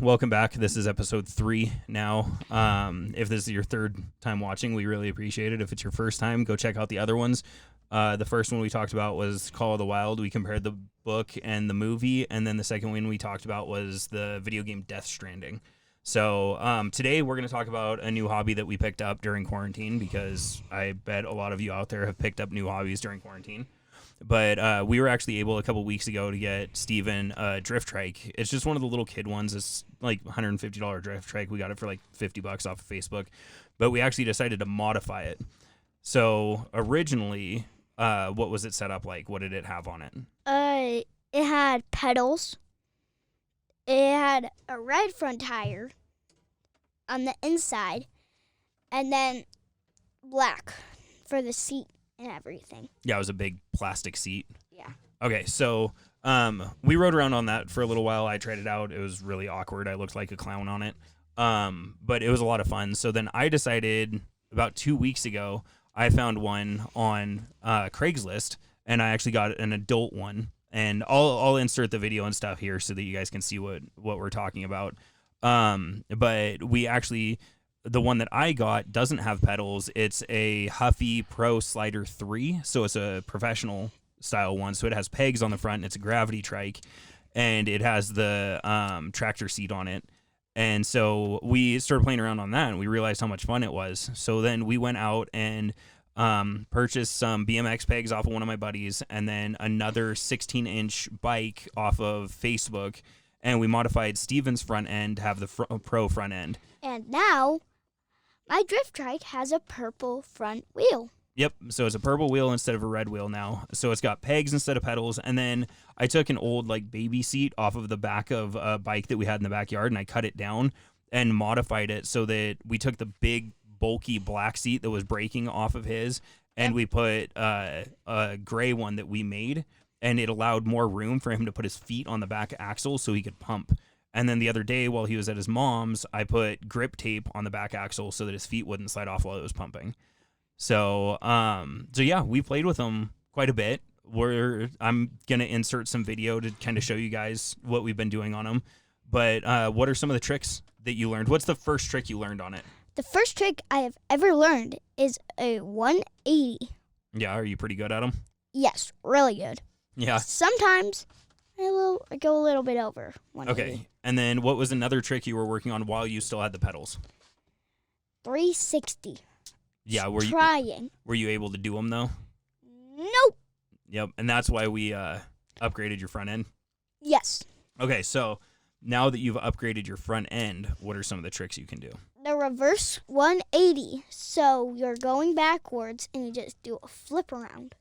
welcome back. This is episode 3 now. If this is your third time watching, we really appreciate it. If it's your first time, go check out the other ones. The first one we talked about was Call of the Wild. We compared the book and the movie, and then the second one we talked about was the video game Death Stranding. So today we're going to talk about a new hobby that we picked up during quarantine, because I bet a lot of you out there have picked up new hobbies during quarantine. But we were actually able a couple weeks ago to get Steven a drift trike. It's just one of the little kid ones. It's like $150 drift trike. We got it for like $50 off of Facebook. But we actually decided to modify it. So originally, what was it set up like? What did it have on it? It had pedals. It had a red front tire on the inside, and then black for the seat and everything. Yeah, it was a big plastic seat. Yeah. Okay, so we rode around on that for a little while. I tried it out. It was really awkward. I looked like a clown on it. But it was a lot of fun. So then I decided about 2 weeks ago, I found one on Craigslist, and I actually got an adult one. And I'll insert the video and stuff here so that you guys can see what we're talking about. But we actually... The one that I got doesn't have pedals. It's a Huffy Pro Slider 3, so it's a professional style one. So it has pegs on the front, and it's a gravity trike, and it has the tractor seat on it. And so we started playing around on that, and we realized how much fun it was. So then we went out and purchased some BMX pegs off of one of my buddies, and then another 16-inch bike off of Facebook, and we modified Steven's front end to have the Pro front end. And now... my drift trike has a purple front wheel. Yep, so it's a purple wheel instead of a red wheel now. So it's got pegs instead of pedals. And then I took an old like baby seat off of the back of a bike that we had in the backyard, and I cut it down and modified it so that we took the big, bulky black seat that was breaking off of his, and we put a gray one that we made, and it allowed more room for him to put his feet on the back axle so he could pump. And then the other day, while he was at his mom's, I put grip tape on the back axle so that his feet wouldn't slide off while it was pumping. So yeah, we played with them quite a bit. I'm gonna insert some video to kind of show you guys what we've been doing on them. But what are some of the tricks that you learned? What's the first trick you learned on it? The first trick I have ever learned is a 180. Yeah, are you pretty good at them? Yes, really good. Yeah. Sometimes I go a little bit over 180. Okay. And then what was another trick you were working on while you still had the pedals? 360. Yeah, were you able to do them though? Nope. Yep, and that's why we upgraded your front end. Yes. Okay, so now that you've upgraded your front end, what are some of the tricks you can do? The reverse 180. So you're going backwards and you just do a flip around.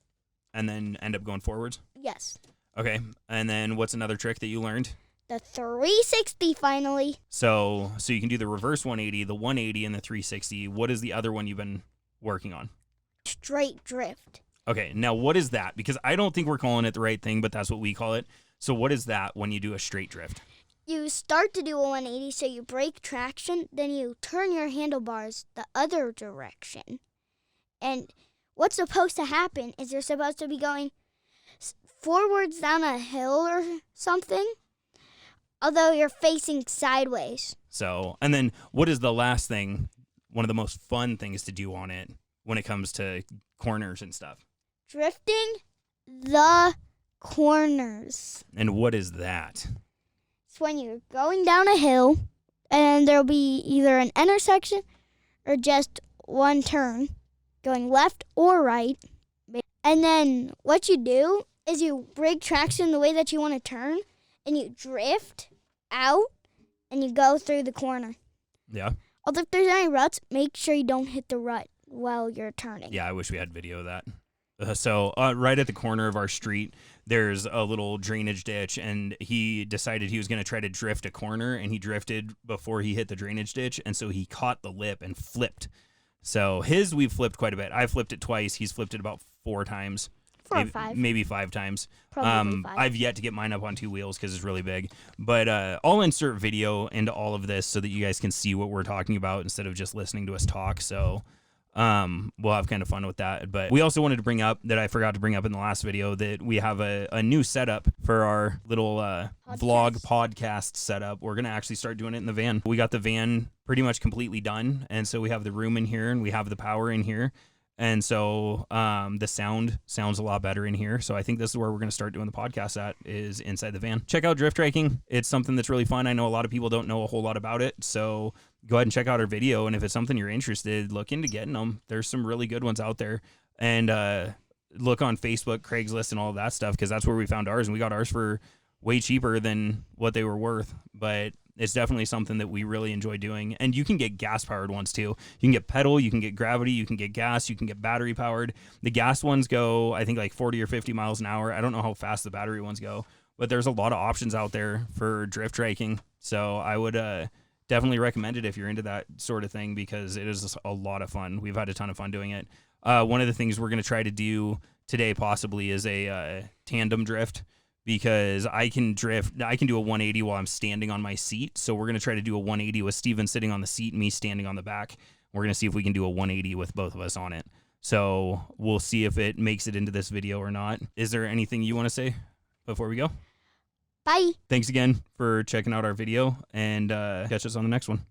And then end up going forwards? Yes. Okay, and then what's another trick that you learned? The 360 finally. So you can do the reverse 180, the 180, and the 360. What is the other one you've been working on? Straight drift. Okay, now what is that? Because I don't think we're calling it the right thing, but that's what we call it. So what is that when you do a straight drift? You start to do a 180, so you break traction, then you turn your handlebars the other direction. And what's supposed to happen is you're supposed to be going forwards down a hill or something, although you're facing sideways. So, and then what is the last thing, one of the most fun things to do on it when it comes to corners and stuff? Drifting the corners. And what is that? It's when you're going down a hill, and there'll be either an intersection or just one turn, going left or right. And then what you do is you break traction the way that you want to turn, and you drift out, and you go through the corner. Yeah. Although if there's any ruts, make sure you don't hit the rut while you're turning. Yeah, I wish we had video of that. So right at the corner of our street, there's a little drainage ditch, and he decided he was going to try to drift a corner, and he drifted before he hit the drainage ditch, and so he caught the lip and flipped. So we've flipped quite a bit. I flipped it twice. He's flipped it about 4 times. 4 or 5. Maybe 5 times. Probably 5. I've yet to get mine up on 2 wheels because it's really big. But I'll insert video into all of this so that you guys can see what we're talking about instead of just listening to us talk. So We'll have kind of fun with that. But we also wanted to bring up that I forgot to bring up in the last video that we have a new setup for our little vlog podcast setup. We're going to actually start doing it in the van. We got the van pretty much completely done. And so we have the room in here and we have the power in here. And so the sound sounds a lot better in here. So I think this is where we're going to start doing the podcast at, is inside the van. Check out drift triking. It's something that's really fun. I know a lot of people don't know a whole lot about it. So go ahead and check out our video. And if it's something you're interested, look into getting them. There's some really good ones out there. And look on Facebook, Craigslist, and all of that stuff, because that's where we found ours. And we got ours for way cheaper than what they were worth. But it's definitely something that we really enjoy doing. And you can get gas-powered ones, too. You can get pedal, you can get gravity, you can get gas, you can get battery-powered. The gas ones go, I think, like 40 or 50 miles an hour. I don't know how fast the battery ones go, but there's a lot of options out there for drift triking. So I would definitely recommend it if you're into that sort of thing, because it is a lot of fun. We've had a ton of fun doing it. One of the things we're going to try to do today possibly is a tandem drift, because I can do a 180 while I'm standing on my seat. So we're going to try to do a 180 with Steven sitting on the seat and me standing on the back. We're going to see if we can do a 180 with both of us on it. So we'll see if it makes it into this video or not. Is there anything you want to say before we go? Bye. Thanks again for checking out our video, and catch us on the next one.